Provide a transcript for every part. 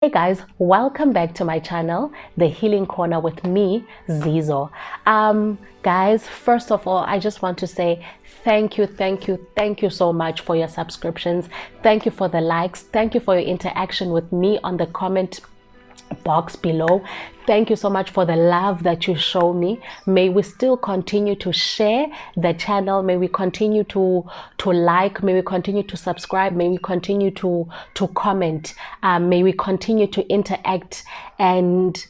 Hey guys, welcome back to my channel, The Healing Corner with me, Zizo. Guys, first of all, I just want to say thank you so much for your subscriptions. Thank you for the likes. Thank you for your interaction with me on the comment box below. Thank you so much for the love that you show me. May we still continue to share the channel. May we continue to like. May we continue to subscribe. May we continue to comment. May we continue to interact and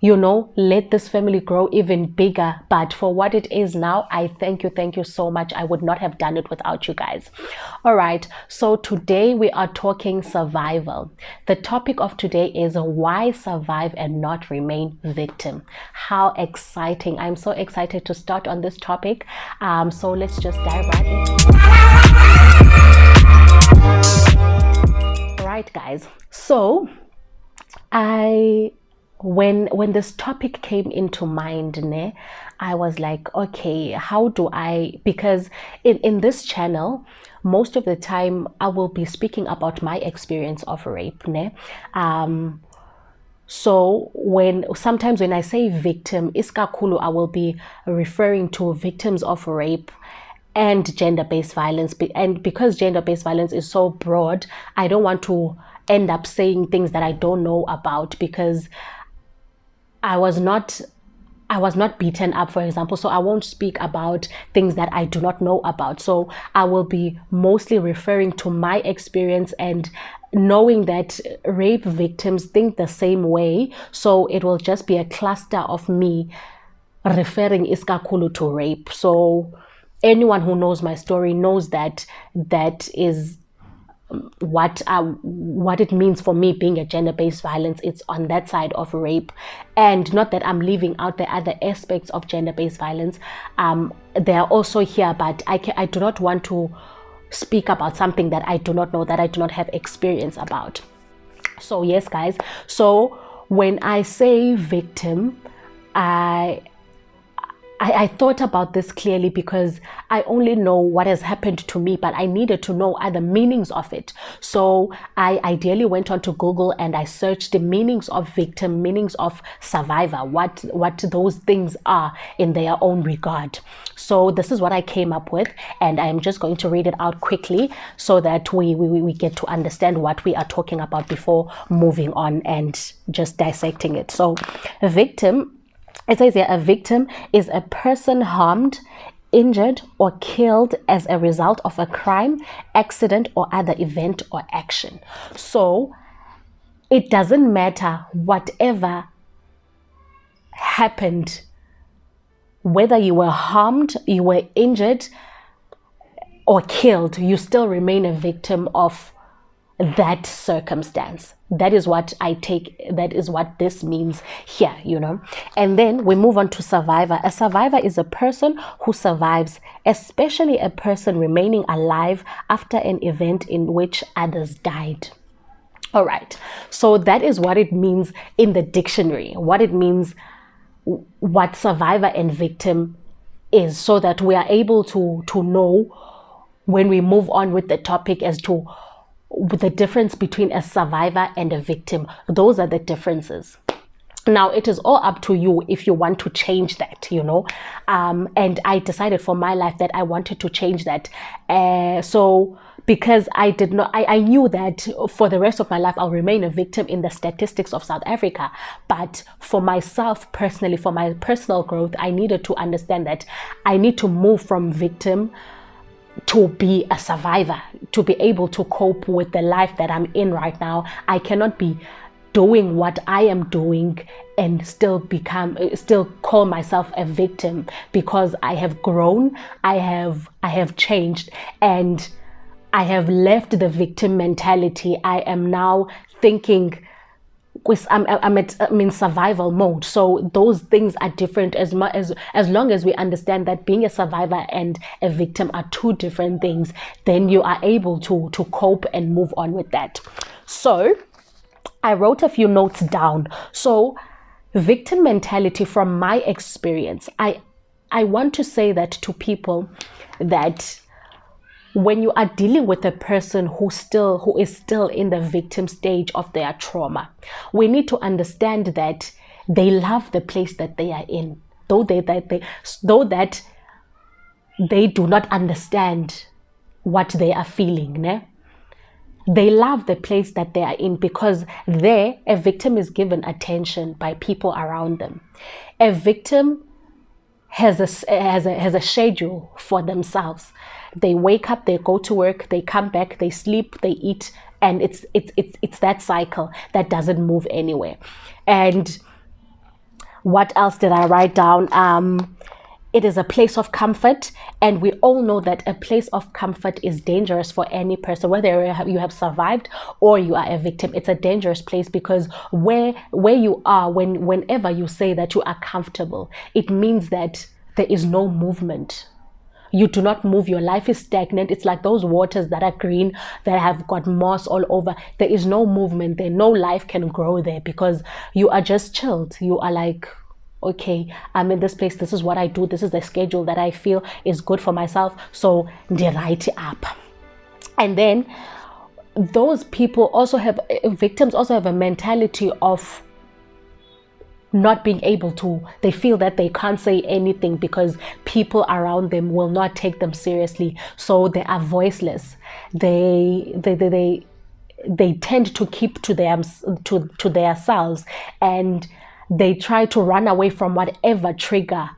let this family grow even bigger. But for what it is now, I thank you so much. I would not have done it without you guys. All right, so today we are talking survival. The topic of today is why survive and not remain victim. How exciting. I'm so excited to start on this topic. So let's just dive right in. All right, guys. So when this topic came into mind, I was like, okay, how do I, because in this channel, most of the time I will be speaking about my experience of rape. So sometimes when I say victim, iskakulu, I will be referring to victims of rape and gender-based violence. And because gender-based violence is so broad, I don't want to end up saying things that I don't know about, because I was not beaten up, for example, so I won't speak about things that I do not know about. So I will be mostly referring to my experience and knowing that rape victims think the same way. So it will just be a cluster of me referring iskakulu to rape. So anyone who knows my story knows that is what it means for me being a gender-based violence. It's on that side of rape, and not that I'm leaving out the other aspects of gender-based violence. They are also here, but I do not want to speak about something that I do not know, that I do not have experience about. So yes, guys, so when I say victim, I thought about this clearly because I only know what has happened to me, but I needed to know other meanings of it. So I ideally went onto Google and I searched the meanings of victim, meanings of survivor, what those things are in their own regard. So this is what I came up with, and I'm just going to read it out quickly so that we get to understand what we are talking about before moving on and just dissecting it. So victim, it says here, a victim is a person harmed, injured, or killed as a result of a crime, accident, or other event or action. So it doesn't matter whatever happened, whether you were harmed, you were injured, or killed, you still remain a victim of that circumstance. That is what I take, that is what this means here, And then we move on to survivor. A survivor is a person who survives, especially a person remaining alive after an event in which others died. All right, so that is what it means in the dictionary, what it means, what survivor and victim is, so that we are able to know when we move on with the topic as to the difference between a survivor and a victim. Those are the differences. Now, it is all up to you if you want to change that, and I decided for my life that I wanted to change that. So because I knew that for the rest of my life, I'll remain a victim in the statistics of South Africa. But for myself personally, for my personal growth, I needed to understand that I need to move from victim to be a survivor, to be able to cope with the life that I'm in right now. I cannot be doing what I am doing and still call myself a victim, because I have grown, I have changed, and I have left the victim mentality. I am now thinking, I'm in survival mode. So those things are different. As long as we understand that being a survivor and a victim are two different things, then you are able to cope and move on with that. So I wrote a few notes down. So victim mentality, from my experience, I want to say that to people, that when you are dealing with a person who is still in the victim stage of their trauma, we need to understand that they love the place that they are in, though that they do not understand what they are feeling. Ne? They love the place that they are in because there a victim is given attention by people around them. A victim has a schedule for themselves. They wake up, they go to work, they come back, they sleep, they eat, and it's that cycle that doesn't move anywhere. And what else did I write down? It is a place of comfort, and we all know that a place of comfort is dangerous for any person, whether you have survived or you are a victim. It's a dangerous place because where you are, whenever you say that you are comfortable, it means that there is no movement. You do not move. Your life is stagnant. It's like those waters that are green, that have got moss all over. There is no movement there. No life can grow there because you are just chilled. You are like, okay, I'm in this place. This is what I do. This is the schedule that I feel is good for myself. So they write it up. And then those people also have, victims also have a mentality of not being able to, they feel that they can't say anything because people around them will not take them seriously. So they are voiceless. They tend to keep to themselves, and they try to run away from whatever trigger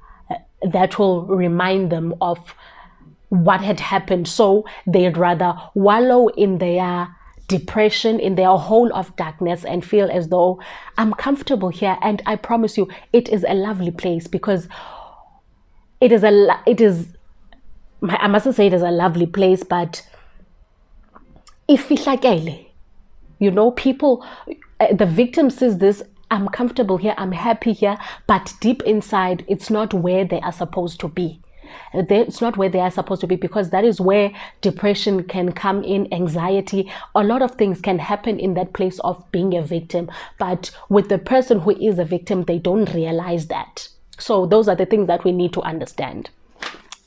that will remind them of what had happened. So they'd rather wallow in their depression, in their hole of darkness, and feel as though I'm comfortable here. And I promise you, it is a lovely place because I mustn't say it is a lovely place, but if it's like, people, the victim says this, I'm comfortable here, I'm happy here, but deep inside, it's not where they are supposed to be. It's not where they are supposed to be, because that is where depression can come in, anxiety. A lot of things can happen in that place of being a victim. But with the person who is a victim, they don't realize that. So those are the things that we need to understand.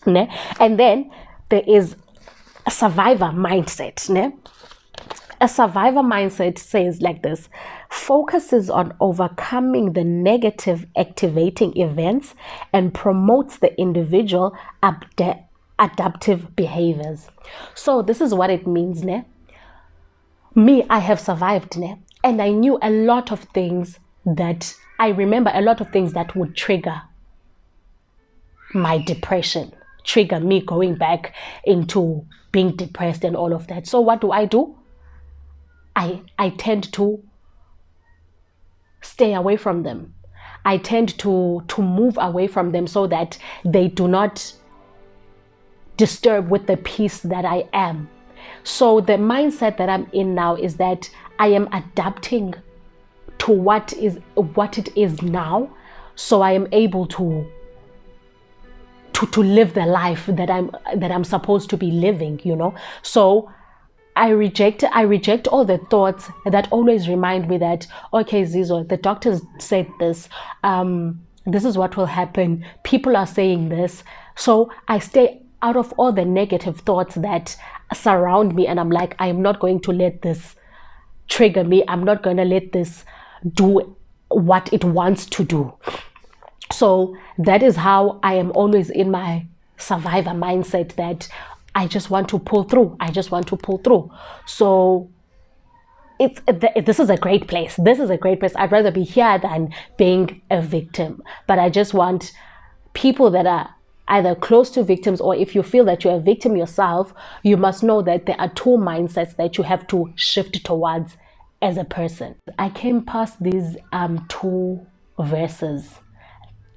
Ne? And then there is a survivor mindset. Ne? A survivor mindset says like this: focuses on overcoming the negative activating events and promotes the individual adaptive behaviors. So this is what it means. Ne? Me, I have survived, ne? And I knew a lot of things that, I remember a lot of things that would trigger my depression, trigger me going back into being depressed and all of that. So what do? I tend to stay away from them. I tend to move away from them so that they do not disturb with the peace that I am. So the mindset that I'm in now is that I am adapting to what it is now, so I am able to live the life that I'm supposed to be living, So I reject all the thoughts that always remind me that, okay, Zizo, the doctors said this, this is what will happen, people are saying this. So I stay out of all the negative thoughts that surround me, and I'm like, I am not going to let this trigger me. I'm not going to let this do what it wants to do. So that is how I am always in my survivor mindset, that I just want to pull through. So this is a great place. I'd rather be here than being a victim. But I just want people that are either close to victims, or if you feel that you're a victim yourself, you must know that there are two mindsets that you have to shift towards as a person. I came past these two verses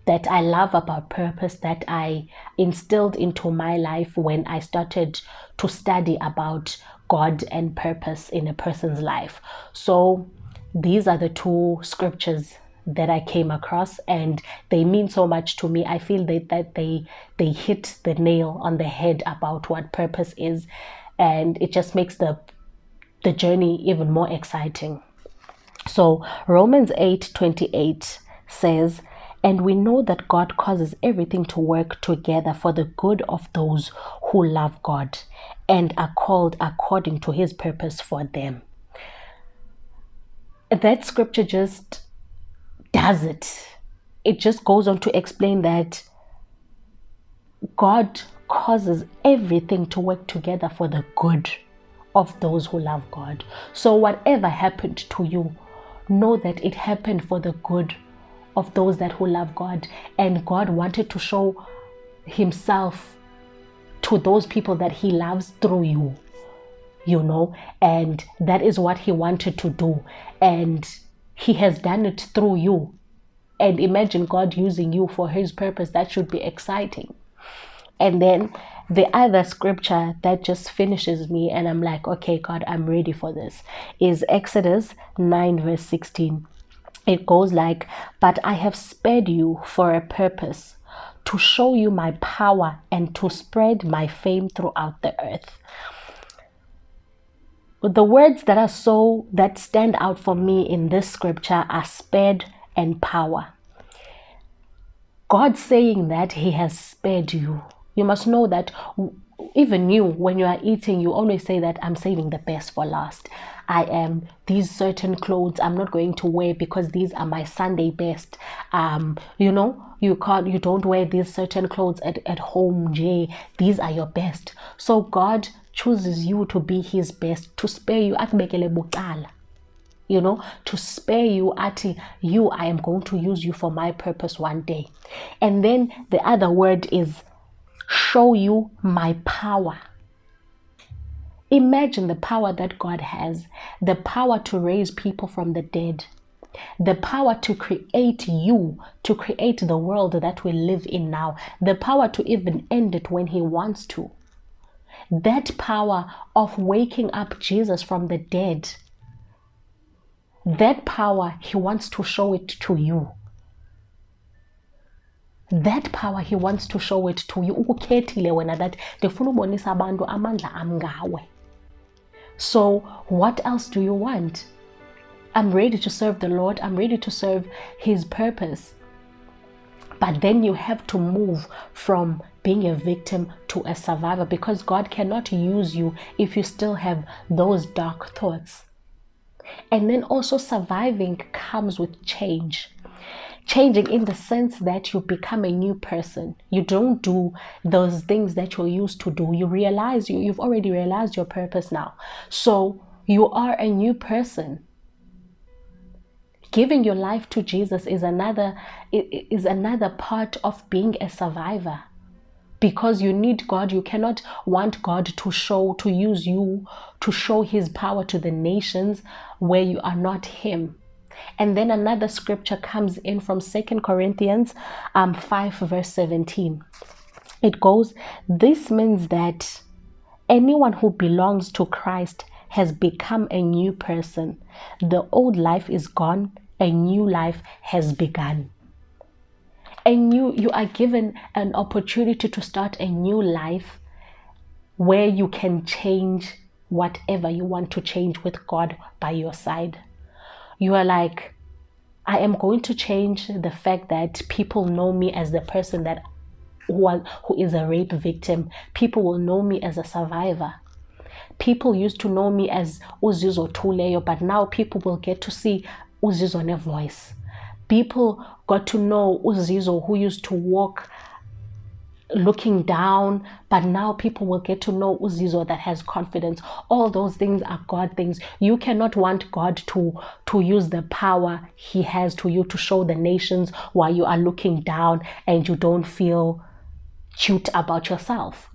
that I love about purpose, that I instilled into my life when I started to study about God and purpose in a person's life. So these are the two scriptures that I came across, and they mean so much to me. I feel that they hit the nail on the head about what purpose is, and it just makes the journey even more exciting. So Romans 8:28 says, And we know that God causes everything to work together for the good of those who love God and are called according to his purpose for them. That scripture just does it. It just goes on to explain that God causes everything to work together for the good of those who love God. So whatever happened to you, know that it happened for the good of those that who love God. And God wanted to show himself to those people that he loves through you, and that is what he wanted to do. And he has done it through you. And imagine God using you for his purpose. That should be exciting. And then the other scripture that just finishes me, and I'm like, okay, God, I'm ready for this, is Exodus 9 verse 16. It goes like, but I have spared you for a purpose, to show you my power and to spread my fame throughout the earth. But the words that stand out for me in this scripture are spared and power. God saying that he has spared you. You must know that even you, when you are eating, you always say that I'm saving the best for last. These certain clothes I'm not going to wear because these are my Sunday best. You don't wear these certain clothes at home. These are your best. So God chooses you to be his best, to spare you. To spare you, I am going to use you for my purpose one day. And then the other word is show you my power. Imagine the power that God has, the power to raise people from the dead, the power to create you, to create the world that we live in now, the power to even end it when he wants to. That power of waking up Jesus from the dead, that power, he wants to show it to you. That power, he wants to show it to you. Ukukhethile wena that ndifuna ubonisa abantu amandla amgawe. So what else do you want? I'm ready to serve the Lord. I'm ready to serve his purpose. But then you have to move from being a victim to a survivor, because God cannot use you if you still have those dark thoughts. And then also surviving comes with change. Changing in the sense that you become a new person. You don't do those things that you're used to do. You've already realized your purpose now. So you are a new person. Giving your life to Jesus is another part of being a survivor. Because you need God. You cannot want God to use you to show his power to the nations where you are not him. And then another scripture comes in from 2 Corinthians 5 verse 17. It goes, this means that anyone who belongs to Christ has become a new person. The old life is gone, a new life has begun. And you are given an opportunity to start a new life where you can change whatever you want to change with God by your side. You are like, I am going to change the fact that people know me as the person who is a rape victim. People will know me as a survivor. People used to know me as Uzizo Tuleyo, but now people will get to see Uzizo ne voice. People got to know Uzizo who used to walk looking down, but now people will get to know Uzizo that has confidence. All those things are God things. You cannot want God to use the power he has to you to show the nations while you are looking down and you don't feel cute about yourself.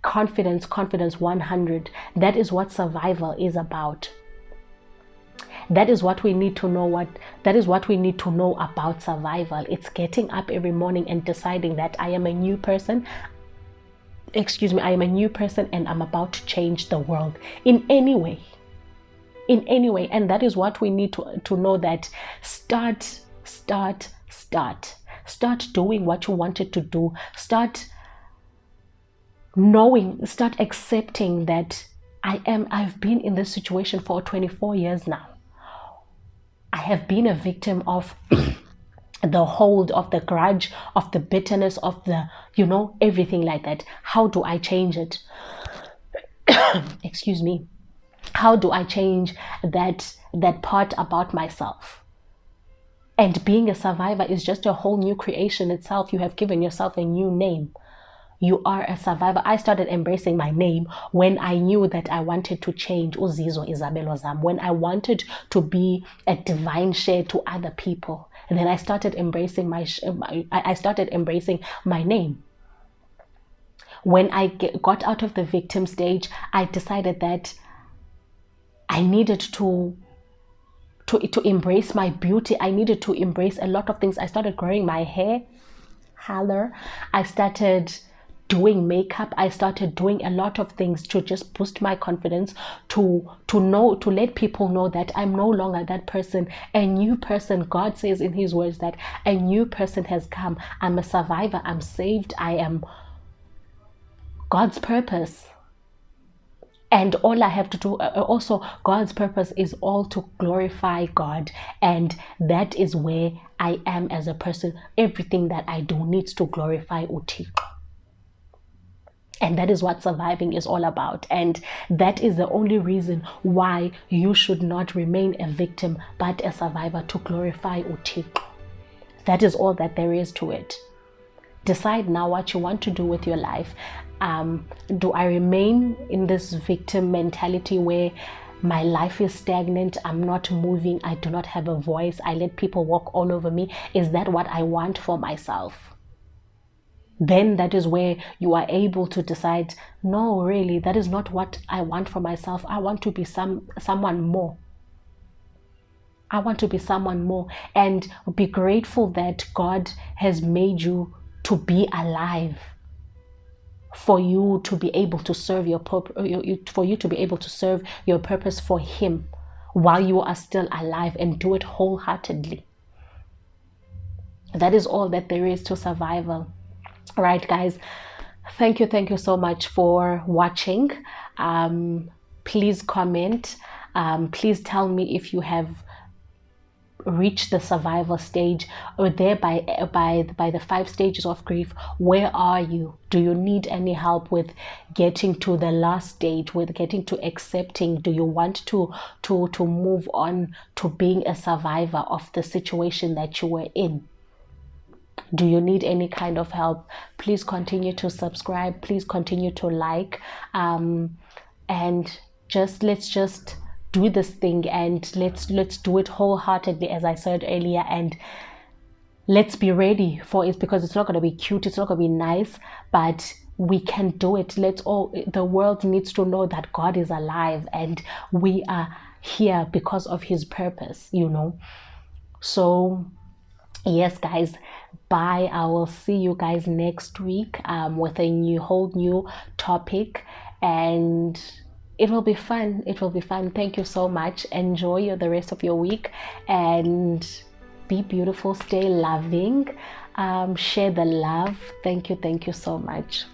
Confidence 100. That is what survival is about. That is what we need to know. That is what we need to know about survival. It's getting up every morning and deciding that I am a new person. I am a new person and I'm about to change the world in any way. And that is what we need to know, that start doing what you wanted to do. Start accepting that I've been in this situation for 24 years now. I have been a victim of the hold of the grudge, of the bitterness, of the, everything like that. How do I change it? Excuse me. How do I change that part about myself? And being a survivor is just a whole new creation itself. You have given yourself a new name. You are a survivor. I started embracing my name when I knew that I wanted to change Uzizo Isabelo Zam, when I wanted to be a divine share to other people. And then I started embracing I started embracing my name. When I got out of the victim stage, I decided that I needed to embrace my beauty. I needed to embrace a lot of things. I started growing my hair. I started doing makeup. I started doing a lot of things to just boost my confidence, to let people know that I'm no longer that person. A new person. God says in his words that a new person has come. I'm a survivor. I'm saved. I am God's purpose. And all I have to do, also God's purpose is all to glorify God. And that is where I am as a person. Everything that I do needs to glorify Uthixo. And that is what surviving is all about. And that is the only reason why you should not remain a victim, but a survivor, to glorify Uthixo. That is all that there is to it. Decide now what you want to do with your life. Do I remain in this victim mentality where my life is stagnant, I'm not moving, I do not have a voice, I let people walk all over me? Is that what I want for myself? Then that is where you are able to decide, no, really, that is not what I want for myself. I want to be someone more. I want to be someone more, and be grateful that God has made you to be alive, for you to be able to serve for you to be able to serve your purpose for him while you are still alive, and do it wholeheartedly. That is all that there is to survival. All right, guys, thank you so much for watching. Please comment. Please tell me if you have reach the survival stage, or there by the 5 stages of grief. Where are you? Do you need any help with getting to the last stage, with getting to accepting? Do you want to move on to being a survivor of the situation that you were in? Do you need any kind of help? Please continue to subscribe. Please continue to like, and let's just do this thing, and let's do it wholeheartedly, as I said earlier. And let's be ready for it, because it's not going to be cute, it's not going to be nice, but we can do it. The world needs to know that God is alive, and we are here because of his purpose, So yes, guys, bye. I will see you guys next week with a whole new topic, and it will be fun. Thank you so much. Enjoy the rest of your week, and be beautiful, stay loving, share the love. Thank you so much.